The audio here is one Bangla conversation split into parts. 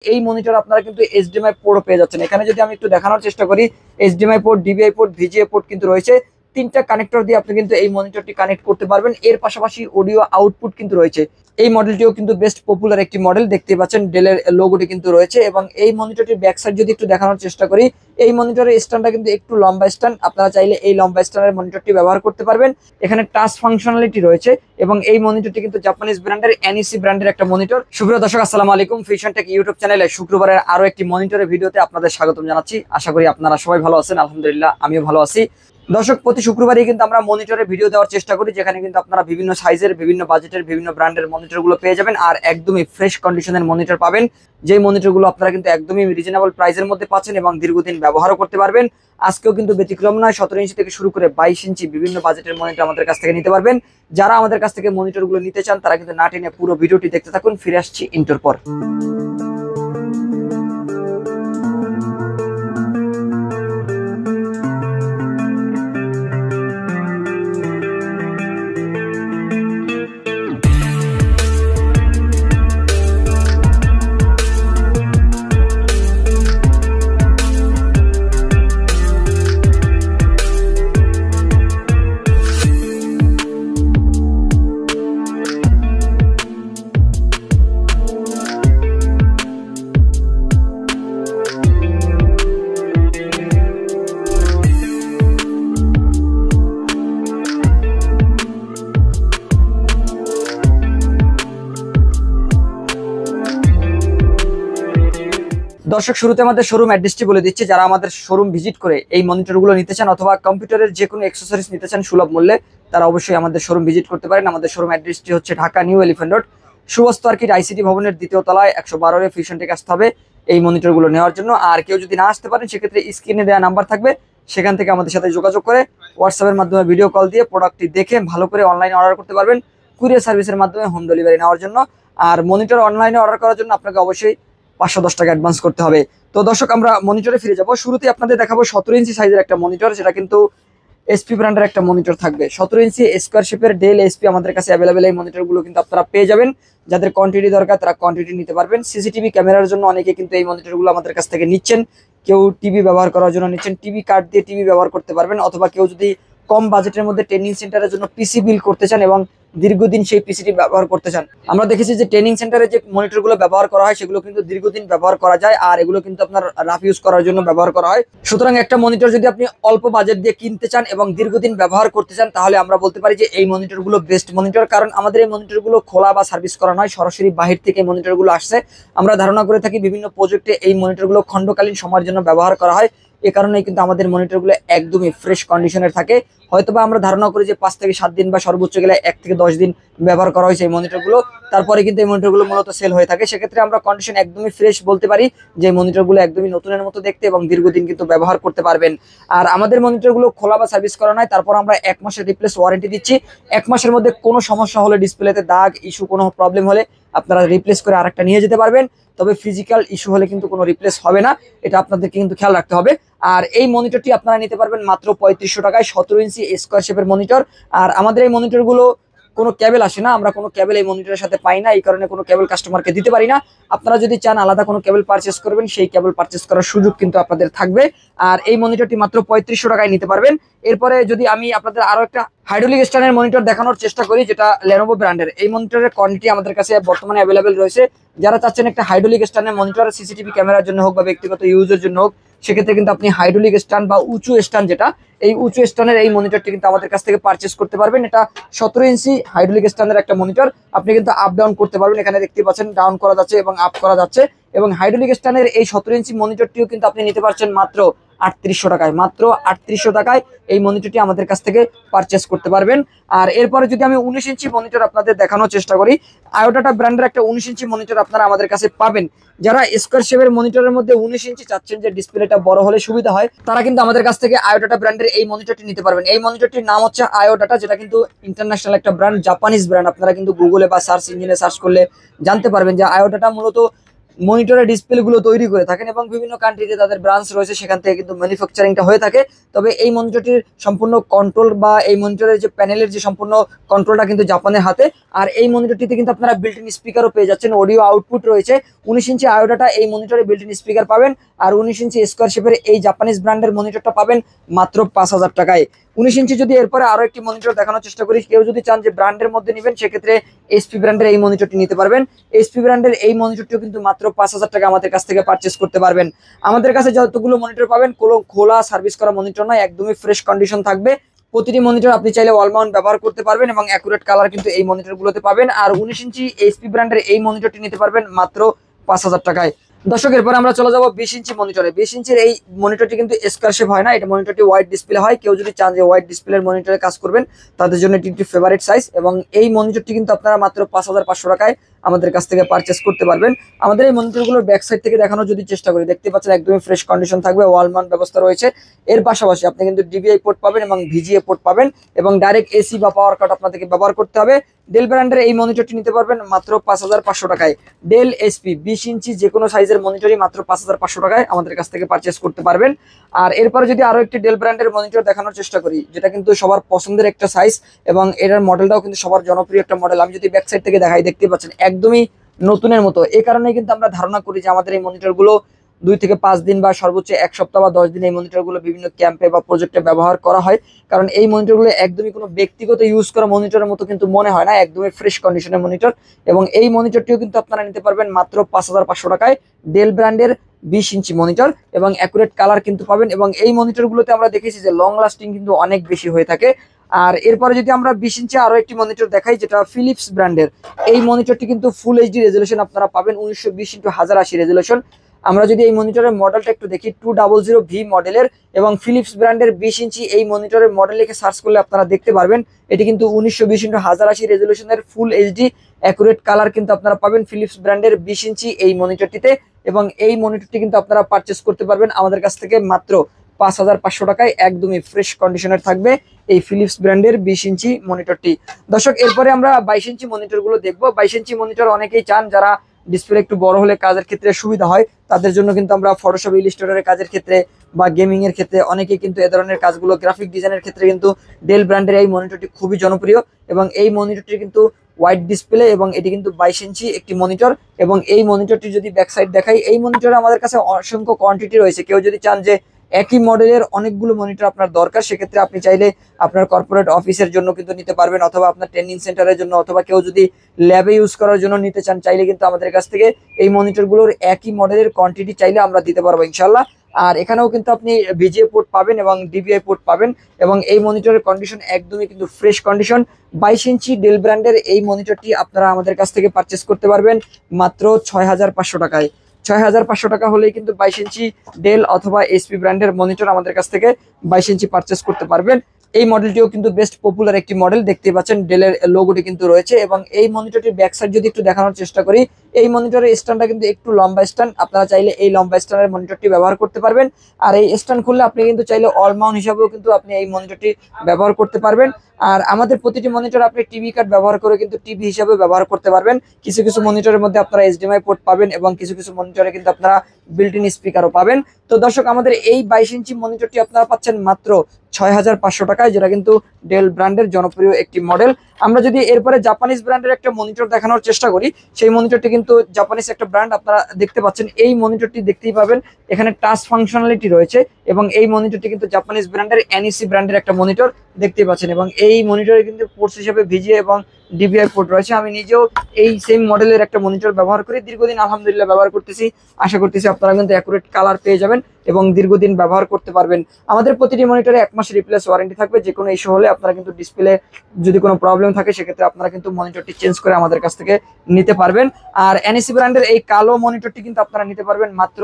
এই মনিটর আপনারা কিন্তু এইচডিএমআই পোর্টও পেয়ে যাচ্ছেন। এখানে যদি আমি একটু দেখানোর চেষ্টা করি, HDMI port, DBI port, VGA port কিন্তু রয়েছে। তিনটা কানেক্টর দিয়ে আপনি কিন্তু এই মনিটরটি কানেক্ট করতে পারবেন। এর পাশাপাশি অডিও আউটপুট কিন্তু রয়েছে। এই মডেলটিও কিন্তু বেস্ট পপুলার একটি মডেল, দেখতে পাচ্ছেন ডেলের লোগোটি কিন্তু রয়েছে। এবং এই মনিটরটির ব্যাক সাইড যদি একটু দেখানোর চেষ্টা করি, এই মনিটরের স্ট্যান্ডটা কিন্তু একটু লম্বা স্ট্যান্ড, আপনারা চাইলে এই লম্বা স্ট্যান্ডের মনিটরটি ব্যবহার করতে পারবেন। এখানে টাচ ফাংশনালিটি রয়েছে এবং এই মনিটরটি কিন্তু জাপানিজ ব্র্যান্ডের এনইসি ব্র্যান্ডের একটা মনিটর। সুপ্রিয় দর্শক, আসসালামু আলাইকুম। ফিউশন টেক ইউটিউব চ্যানেলে শুক্রবারের আরো একটি মনিটরের ভিডিওতে আপনাদের স্বাগতম জানাচ্ছি। আশা করি আপনারা সবাই ভালো আছেন। আলহামদুলিল্লাহ, আমিও ভালো আছি। দর্শক, প্রতি শুক্রবারই কিন্তু আমরা মনিটরের ভিডিও দেওয়ার চেষ্টা করি, যেখানে কিন্তু আপনারা বিভিন্ন সাইজের, বিভিন্ন বাজেটের, বিভিন্ন ব্র্যান্ডের মনিটরগুলো পেয়ে যাবেন আর একদমই ফ্রেশ কন্ডিশনের মনিটর পাবেন। যেই মনিটরগুলো আপনারা কিন্তু একদমই রিজনেবল প্রাইসের মধ্যে পাচ্ছেন এবং দীর্ঘদিন ব্যবহারও করতে পারবেন। আজকেও কিন্তু ব্যতিক্রম নয়, 17 ইঞ্চি থেকে শুরু করে 22 ইঞ্চি বিভিন্ন বাজেটের মনিটর আমাদের কাছ থেকে নিতে পারবেন। যারা আমাদের কাছ থেকে মনিটরগুলো নিতে চান তারা কিন্তু না টেনে পুরো ভিডিওটি দেখতে থাকুন। ফিরে আসছি ইন্টার পর। দর্শক, শুরুতে আমাদের শোরুম অ্যাড্রেসটি বলে দিচ্ছি। যারা আমাদের শোরুম ভিজিট করে এই মনিটরগুলো নিতে চান অথবা কম্পিউটারের যে কোনো অ্যাক্সেসরিজ নিতে চান সুলভ মূল্যে, তারা অবশ্যই আমাদের শোরুম ভিজিট করতে পারেন। আমাদের শোরুম অ্যাড্রেসটি হচ্ছে Dhaka new elephant road, Subastu orchid ICT ভবনের 2য় তলায় 112 ফিউশন টেক আসতে হবে এই মনিটরগুলো নেওয়ার জন্য। আর কেউ যদি না আসতে পারেন, সেক্ষেত্রে স্ক্রিনে দেওয়া নাম্বার থাকবে, সেখান থেকে আমাদের সাথে যোগাযোগ করে হোয়াটসঅ্যাপের মাধ্যমে ভিডিও কল দিয়ে প্রোডাক্টটি দেখে ভালো করে অনলাইনে অর্ডার করতে পারবেন, কুরিয়ার সার্ভিসের মাধ্যমে হোম ডেলিভারি নেওয়ার জন্য। আর মনিটর অনলাইনে অর্ডার করার জন্য আপনাকে অবশ্যই 510 টাকা অ্যাডভান্স করতে হবে। তো দর্শক, আমরা মনিটরে ফিরে যাব। শুরুতে আপনাদের দেখাবো 17 ইঞ্চি সাইজের একটা মনিটর, যেটা কিন্তু এসপি ব্র্যান্ডের একটা মনিটর থাকবে। 17 ইঞ্চি স্কোয়ার শেপের ডেল এসপি আমাদের কাছে অ্যাভেলেবেল। এই মনিটরগুলো কিন্তু আপনারা পেয়ে যাবেন। যাদের কোয়ান্টিটি দরকার তারা কোয়ান্টিটি নিতে পারবেন। সিসিটিভি ক্যামেরার জন্য অনেকে কিন্তু এই মনিটরগুলো আমাদের কাছ থেকে নিচ্ছেন। কেউ টিভি ব্যবহার করার জন্য নিচ্ছেন, টিভি কার্ড দিয়ে টিভি ব্যবহার করতে পারবেন। অথবা কেউ যদি কম বাজেটের মধ্যে ট্রেনিং সেন্টারের জন্য পিসি বিল করতে চান এবং দীর্ঘদিন সেই পিসিটি ব্যবহার করতে চান, আমরা দেখেছি যে ট্রেনিং সেন্টারে যে মনিটরগুলো ব্যবহার করা হয় সেগুলো কিন্তু দীর্ঘদিন ব্যবহার করা যায় আর এগুলো কিন্তু আপনার রাফ ইউজ করার জন্য ব্যবহার করা হয়। সুতরাং একটা মনিটর যদি আপনি অল্প বাজেট দিয়ে কিনতে চান এবং দীর্ঘদিন ব্যবহার করতে চান, তাহলে আমরা বলতে পারি যে এই মনিটরগুলো বেস্ট মনিটর। কারণ আমাদের এই মনিটরগুলো খোলা বা সার্ভিস করা নয়, সরাসরি বাহির থেকে মনিটরগুলো আসছে। আমরা ধারণা করে থাকি বিভিন্ন প্রজেক্টে এই মনিটরগুলো খণ্ডকালীন সময়ের জন্য ব্যবহার করা হয়। এ কারণেই কিন্তু আমাদের মনিটরগুলো একদমই ফ্রেশ কন্ডিশনের থাকে। হয়তোবা আমরা ধারণা করি যে 5 থেকে 7 দিন বা সর্বোচ্চ গেলে 1 থেকে 10 দিন ব্যবহার করা হয়েছে এই মনিটরগুলো, তারপরে কিন্তু এই মনিটরগুলো মূলত সেল হয়ে থাকে। সেক্ষেত্রে আমরা কন্ডিশন একদমই ফ্রেশ বলতে পারি যে মনিটরগুলো একদমই নতুনের মতো দেখতে এবং দীর্ঘদিন কিন্তু ব্যবহার করতে পারবেন। আর আমাদের মনিটরগুলো খোলা বা সার্ভিস করা নয়, তারপর আমরা 1 মাসের রিপ্লেস ওয়ারেন্টি দিচ্ছি। 1 মাসের মধ্যে কোনো সমস্যা হলে, ডিসপ্লেতে দাগ, ইস্যু, কোনো প্রবলেম হলে আপনারা রিপ্লেস করে আরেকটা নিয়ে যেতে পারবেন। তবে ফিজিক্যাল ইস্যু হলে কিন্তু কোনো রিপ্লেস হবে না, এটা আপনাদেরকে কিন্তু খেয়াল রাখতে হবে। আর এই মনিটরটি আপনারা নিতে পারবেন মাত্র 3500 টাকায়, 17 ইঞ্চি স্কোয়ার শেপের মনিটর। আর আমাদের এই মনিটরগুলো কোনো কেবল আসে না, আমরা কোনো কেবল এই মনিটরের সাথে পাই না, এই কারণে কোনো কেবল কাস্টমারকে দিতে পারি না। আপনারা যদি চান আলাদা কোনো কেবল পারচেস করবেন, সেই কেবল পারচেস করার সুযোগ কিন্তু আপনাদের থাকবে। আর এই মনিটরটি মাত্র 3500 টাকায় নিতে পারবেন। এরপরে যদি আমি আপনাদের আরো একটা হাইড্রোলিক স্ট্যান্ডের মনিটর দেখানোর চেষ্টা করি, যেটা লেনোভো ব্র্যান্ডের, এই মনিটরের কোয়ান্টিটি আমাদের কাছে বর্তমানে অ্যাভেলেবেল রয়েছে। যারা চাচ্ছেন একটা হাইড্রোলিক স্ট্যান্ডের মনিটর সিসিটিভি ক্যামেরার জন্য হোক বা ব্যক্তিগত ইউজের জন্য হোক, সেক্ষেত্রে কিন্তু আপনি হাইড্রোলিক স্ট্যান্ড বা উঁচু স্ট্যান্ড, যেটা এই উঁচু স্ট্যান্ডের এই মনিটরটি কিন্তু আমাদের কাছ থেকে পারচেস করতে পারবেন। এটা 17 ইঞ্চি হাইড্রোলিক স্ট্যান্ডের একটা মনিটর, আপনি কিন্তু আপ ডাউন করতে পারবেন। এখানে দেখতে পাচ্ছেন ডাউন করা যাচ্ছে এবং আপ করা যাচ্ছে। এবং হাইড্রোলিক স্ট্যান্ডের এই 17 ইঞ্চি মনিটরটিও কিন্তু আপনি নিতে পারছেন মাত্র 3800 টাকায়। মাত্র 3800 টাকায় এই মনিটরটি আমাদের কাছ থেকে পারচেস করতে পারবেন। আর এরপরে যদি আমি 19 ইঞ্চি মনিটর আপনাদের দেখানোর চেষ্টা করি, আয়োডাটা ব্র্যান্ডের একটা 19 ইঞ্চি মনিটর আপনারা আমাদের কাছে পাবেন। যারা স্কোয়ার শেপের মনিটরের মধ্যে 19 ইঞ্চি চাচ্ছেন যে ডিসপ্লেটা বড় হলে সুবিধা হয়, তারা কিন্তু আমাদের কাছ থেকে আয়োডাটা ব্র্যান্ডের এই মনিটরটি নিতে পারবেন। এই মনিটরটির নাম হচ্ছে আয়োডাটা, যেটা কিন্তু ইন্টারন্যাশনাল একটা ব্র্যান্ড, জাপানিজ ব্র্যান্ড। আপনারা কিন্তু গুগলে বা সার্চ ইঞ্জিনে সার্চ করলে জানতে পারবেন যে আয়োডাটা মূলত মনিটরের ডিসপ্লে গুলো তৈরি করে থাকেন এবং বিভিন্ন কান্ট্রিতে তাদের ব্রাঞ্চ রয়েছে, সেখান থেকে কিন্তু ম্যানুফ্যাকচারিংটা হয়ে থাকে। তবে এই মনিটরটির সম্পূর্ণ কন্ট্রোল বা এই মনিটরের যে প্যানেলের যে সম্পূর্ণ কন্ট্রোলটা কিন্তু জাপানের হাতে। আর এই মনিটরটিতে কিন্তু আপনারা বিল্ট ইন স্পিকারও পেয়ে যাচ্ছেন, অডিও আউটপুট রয়েছে। 19 ইঞ্চি আয়োডাটা এই মনিটরে বিল্ট ইন স্পিকার পাবেন। আর 19 ইঞ্চি স্কোয়ার শেপের এই জাপানিজ ব্র্যান্ডের মনিটরটা পাবেন মাত্র 5,000 টাকায়। 19 ইঞ্চি যদি এরপরে আরো একটি মনিটর দেখানোর চেষ্টা করি, কেউ যদি চান যে ব্র্যান্ডের মধ্যে নেবেন সেক্ষেত্রে এইচপি ব্র্যান্ডের এই মনিটরটি নিতে পারবেন। এইচপি ব্র্যান্ডের এই মনিটরটিও কিন্তু মাত্র 5,000 টাকা আমাদের কাছ থেকে পারচেস করতে পারবেন। আমাদের কাছে যতগুলো মনিটর পাবেন কোনো খোলা সার্ভিস করা মনিটর নয়, একদমই ফ্রেশ কন্ডিশন থাকবে। প্রতিটি মনিটর আপনি চাইলে ওয়াল মাউন্ট ব্যবহার করতে পারবেন এবং অ্যাকুরেট কালার কিন্তু এই মনিটরগুলোতে পাবেন। আর 19 ইঞ্চি এইচপি ব্র্যান্ডের এই মনিটরটি নিতে পারবেন মাত্র 5,000 টাকায়। দর্শক এরপর আমরা চলে যাবো 20 ইঞ্চি মনিটরে। 20 ইঞ্চির এই মনিটরটি কিন্তু স্কোয়ার শেপ হয় না, এটা মনিটরটি ওয়াইড ডিসপ্লে হয়। কেউ যদি চান যে ওয়াইড ডিসপ্লের মনিটরে কাজ করবেন তাদের জন্য এটি একটি ফেভারিট সাইজ এবং এই মনিটরটি কিন্তু আপনারা মাত্র 5,500 টাকায় আমাদের কাছ থেকে পারচেস করতে পারবেন। আমাদের এই মনিটরগুলোর ব্যাক সাইড থেকে দেখানোর যদি চেষ্টা করি, দেখতে পাচ্ছেন একদমই ফ্রেশ কন্ডিশন থাকবে, ওয়াল মাউন্ট ব্যবস্থা রয়েছে। এর পাশাপাশি আপনি কিন্তু ডিবিআই পোর্ট পাবেন এবং ভিজিএ পোর্ট পাবেন এবং ডাইরেক্ট এসি বা পাওয়ার কাট আপনাদেরকে ব্যবহার করতে হবে। ডেল ব্র্যান্ডের এই মনিটরটি নিতে পারবেন মাত্র 5,500 টাকায়। ডেল এসপি 20 ইঞ্চি যে কোনো সাইজের মনিটরই মাত্র 5,500 টাকায় আমাদের কাছ থেকে পারচেস করতে পারবেন। আর এরপরে যদি আরো একটি ডেল ব্র্যান্ডের মনিটর দেখানোর চেষ্টা করি, যেটা কিন্তু সবার পছন্দের একটা সাইজ এবং এটার মডেলটাও কিন্তু সবার জনপ্রিয় একটা মডেল। আমি যদি ব্যাক সাইড থেকে দেখাই, দেখতে পাচ্ছেন একদমই নতুনের মতো। এই কারণে কিন্তু আমরা ধারণা করি যে আমাদের এই মনিটরগুলো 2 থেকে 5 দিন বা সর্বোচ্চ 1 সপ্তাহ বা 10 দিন এই মনিটরগুলো বিভিন্ন ক্যাম্পে বা প্রজেক্টে ব্যবহার করা হয়। কারণ এই মনিটরগুলো একদমই কোনো ব্যক্তিগত ইউজ করা মনিটরের মতো কিন্তু মনে হয় না, একদমই ফ্রেশ কন্ডিশনের মনিটর। এবং এই মনিটরটিও কিন্তু আপনারা নিতে পারবেন মাত্র 5,500 টাকায়। ডেল ব্র্যান্ডের 20 ইঞ্চি মনিটর এবং অ্যাকুরেট কালার কিন্তু পাবেন এবং এই মনিটরগুলোতে আমরা দেখেছি যে লং লাস্টিং কিন্তু অনেক বেশি হয়ে থাকে। আর এরপরে যদি আমরা 20 ইঞ্চি আরো একটি মনিটর দেখাই, যেটা ফিলিপস ব্র্যান্ডের, এই মনিটরটি কিন্তু ফুল এইচডি রেজলিউশন আপনারা পাবেন, 1920x1080 রেজলিউশন। আমরা যদি এই মনিটরের মডেলটা একটু দেখি, 200V মডেলের এবং ফিলিপস ব্র্যান্ডের 20 ইঞ্চি এই মনিটরের মডেল লিখে সার্চ করলে আপনারা দেখতে পারবেন এটি কিন্তু 1920x1080 রেজলিউশনের ফুল এইচডি অ্যাকুরেট কালার কিন্তু আপনারা পাবেন ফিলিপস ব্র্যান্ডের 20 ইঞ্চি এই মনিটরটিতে। এবং এই মনিটরটি কিন্তু আপনারা পারচেস করতে পারবেন আমাদের কাছ থেকে মাত্র 5,500 টাকায়, একদমই ফ্রেশ কন্ডিশনের থাকবে এই ফিলিপস ব্র্যান্ডের 20 ইঞ্চি মনিটরটি। দর্শক এরপরে আমরা 22 ইঞ্চি মনিটর গুলো দেখবো। 22 ইঞ্চি মনিটর অনেকেই চান, যারা ডিসপ্লে একটু বড় হলে কাজের ক্ষেত্রে সুবিধা হয় তাদের জন্য কিন্তু আমরা ফটোশপ ইলাস্ট্রেটরের কাজের ক্ষেত্রে বা গেমিং এর ক্ষেত্রে অনেকেই কিন্তু এ ধরনের কাজগুলো, গ্রাফিক ডিজাইনের ক্ষেত্রে কিন্তু ডেল ব্র্যান্ডের এই মনিটরটি খুবই জনপ্রিয়। এবং এই মনিটরটি কিন্তু ওয়াইড ডিসপ্লে এবং এটি কিন্তু 22 ইঞ্চি একটি মনিটর। এবং এই মনিটরটি যদি ব্যাক সাইড দেখাই, এই মনিটরে আমাদের কাছে অসংখ্য কোয়ান্টিটি রয়েছে। কেউ যদি চান যে একই মডেলের অনেকগুলো মনিটর আপনার দরকার, সেক্ষেত্রে আপনি চাইলে আপনার কর্পোরেট অফিসের জন্য কিন্তু নিতে পারবেন, অথবা আপনার ট্রেনিং সেন্টারের জন্য, অথবা কেউ যদি ল্যাবে ইউজ করার জন্য নিতে চান, চাইলে কিন্তু আমাদের কাছ থেকে এই মনিটরগুলোর একই মডেলের কোয়ান্টিটি চাইলে আমরা দিতে পারবো ইনশাল্লাহ। আর এখানেও কিন্তু আপনি ভিজিএ পোর্ট পাবেন এবং ডিবিআই পোর্ট পাবেন এবং এই মনিটরের কন্ডিশন একদমই কিন্তু ফ্রেশ কন্ডিশন। 22 ইঞ্চি ডেল ব্র্যান্ডের এই মনিটরটি আপনারা আমাদের কাছ থেকে পারচেস করতে পারবেন মাত্র 6,500 টাকায়। 6,500 টাকা হলেই কিন্তু 22 ইঞ্চি ডেল অথবা এইচপি ব্র্যান্ডের মনিটর আমাদের কাছ থেকে 22 ইঞ্চি পারচেস করতে পারবেন। এই মডেলটিও কিন্তু বেস্ট পপুলার একটি মডেল, দেখতে পাচ্ছেন ডেলের লোগোটি কিন্তু রয়েছে। এবং এই মনিটরটির ব্যাক সাইড যদি একটু দেখানোর চেষ্টা করি, এই মনিটরের স্ট্যান্ডটা কিন্তু একটু লম্বা স্ট্যান্ড, আপনারা চাইলে এই লম্বা স্ট্যান্ডের মনিটরটি ব্যবহার করতে পারবেন। আর এই স্ট্যান্ড খুললে আপনি কিন্তু চাইলে অল মাউন্ট হিসাবেও কিন্তু আপনি এই মনিটরটি ব্যবহার করতে পারবেন। আর আমাদের প্রতিটি মনিটর আপনি টিভি কার্ড ব্যবহার করে কিন্তু টিভি হিসাবে ব্যবহার করতে পারবেন। কিছু কিছু মনিটরের মধ্যে আপনারা এইচডিএমআই পোর্ট পাবেন এবং কিছু কিছু মনিটরে কিন্তু আপনারা বিল্ট ইন স্পিকারও পাবেন। তো দর্শক আমাদের এই 22 ইঞ্চি মনিটরটি আপনারা পাচ্ছেন মাত্র 6,500 টাকায়, যেটা কিন্তু ডেল ব্র্যান্ডের জনপ্রিয় একটি মডেল। আমরা যদি এরপরে জাপানিজ ব্র্যান্ডের একটা মনিটর দেখানোর চেষ্টা করি, সেই মনিটরটি কিন্তু জাপানিজ একটা ব্র্যান্ড, আপনারা দেখতে পাচ্ছেন এই মনিটরটি দেখতেই পাবেন এখানে টাচ ফাংশনালিটি রয়েছে। এবং এই মনিটরটি কিন্তু জাপানিজ ব্র্যান্ডের এনইসি ব্র্যান্ডের একটা মনিটর দেখতে পাচ্ছেন এবং এই মনিটরে কিন্তু পোর্টস হিসেবে ভিজিএ এবং ডিবিআই পোর্ট রয়েছে। আমি নিজেও এই সেম মডেলের একটা মনিটর ব্যবহার করি, দীর্ঘদিন আলহামদুলিল্লাহ ব্যবহার করতেছি। আশা করতেছি আপনারা কিন্তু অ্যাকুরেট কালার পেয়ে যাবেন এবং দীর্ঘদিন ব্যবহার করতে পারবেন। আমাদের প্রতিটি মনিটরে 1 মাসের রিপ্লেস ওয়ারেন্টি থাকবে। যে কোনো ইস্যু হলে আপনারা কিন্তু ডিসপ্লে যদি কোনো প্রবলেম থাকে, সেক্ষেত্রে আপনারা কিন্তু মনিটরটি চেঞ্জ করে আমাদের কাছ থেকে নিতে পারবেন। আর এনইসি ব্র্যান্ডের এই কালো মনিটরটি কিন্তু আপনারা নিতে পারবেন মাত্র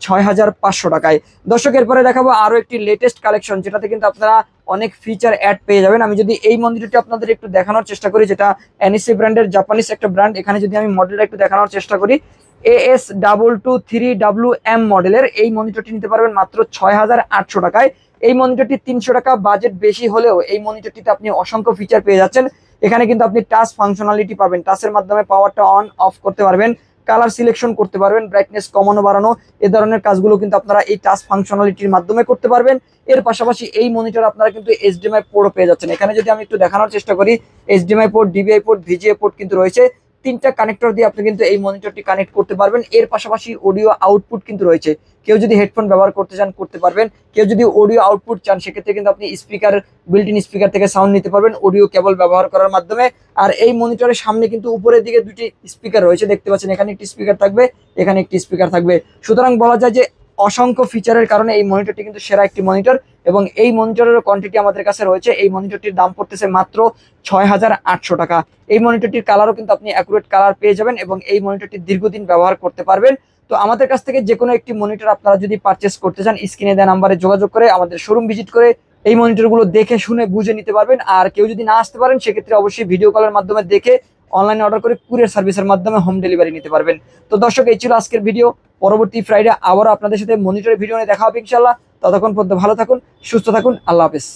6,500 টাকায়। দর্শক এরপরে দেখাবো আরো একটি লেটেস্ট কালেকশন, যেটাতে কিন্তু আপনারা অনেক ফিচার অ্যাড পেয়ে যাবেন। আমি যদি এই মনিটরটি আপনাদের একটু দেখানোর চেষ্টা করি, যেটা এনইসি ব্র্যান্ডের জাপানিজ একটা ব্র্যান্ড, এখানে যদি আমি মডেলটা একটু দেখানোর চেষ্টা করি, AS223WM মডেলের এই মনিটরটি নিতে পারবেন মাত্র 6,800 টাকায়। এই মনিটরটি 300 টাকা বাজেট বেশি হলেও এই মনিটরটিতে আপনি অসংখ্য ফিচার পেয়ে যাচ্ছেন। এখানে কিন্তু আপনি টাচ ফাংশনালিটি পাবেন, টাচের মাধ্যমে পাওয়ারটা অন অফ করতে পারবেন, কালার সিলেকশন করতে পারবেন, ব্রাইটনেস কমানো বাড়ানো এ ধরনের কাজগুলো কিন্তু আপনারা এই টাচ ফাংশনালিটির মাধ্যমে করতে পারবেন। এর পাশাপাশি এই মনিটর আপনারা কিন্তু এইচডিএমআই পোর্টও পেয়ে যাচ্ছেন। এখানে যদি আমি একটু দেখানোর চেষ্টা করি, HDMI port, DBI port, VGA port কিন্তু রয়েছে। 3টা কানেক্টর দিয়ে আপনি কিন্তু এই মনিটরটি কানেক্ট করতে পারবেন। এর পাশাপাশি অডিও আউটপুট কিন্তু রয়েছে, কেউ যদি হেডফোন ব্যবহার করতে চান করতে পারবেন, কেউ যদি অডিও আউটপুট চান সেক্ষেত্রে কিন্তু আপনি স্পিকার, বিল্ট ইন স্পিকার থেকে সাউন্ড নিতে পারবেন অডিও কেবল ব্যবহার করার মাধ্যমে। আর এই মনিটরের সামনে কিন্তু উপরের দিকে 2টি স্পিকার রয়েছে, দেখতে পাচ্ছেন এখানে একটি স্পিকার থাকবে, এখানে একটি স্পিকার থাকবে। সুতরাং বলা যায় যে অসংখ্য ফিচারের কারণে এই মনিটরটি কিন্তু সেরা একটি মনিটর, এবং এই মনিটরের কোয়ান্টিটি আমাদের কাছে রয়েছে। এই মনিটরটির দাম পড়তেছে মাত্র 6,800 টাকা। এই মনিটরটির কালারও কিন্তু আপনি অ্যাকুরেট কালার পেয়ে যাবেন এবং এই মনিটরটি দীর্ঘদিন ব্যবহার করতে পারবেন। তো আমাদের কাছ থেকে যে কোনো একটি মনিটর আপনারা যদি পারচেস করতে চান, স্ক্রিনে দেওয়া নাম্বারে যোগাযোগ করে আমাদের শোরুম ভিজিট করে এই মনিটরগুলো দেখে শুনে বুঝে নিতে পারবেন। আর কেউ যদি না আসতে পারেন সেক্ষেত্রে অবশ্যই ভিডিও কলের মাধ্যমে দেখে অনলাইনে অর্ডার করে কুরিয়ার সার্ভিসের মাধ্যমে হোম ডেলিভারি নিতে পারবেন। তো দর্শক, এই ছিল আজকের ভিডিও। পরবর্তী ফ্রাইডে আবারও আপনাদের সাথে মনিটরের ভিডিও নিয়ে দেখা হবে ইনশাল্লাহ। ততক্ষণ পর্যন্ত ভালো থাকুন, সুস্থ থাকুন, আল্লাহ হাফেজ।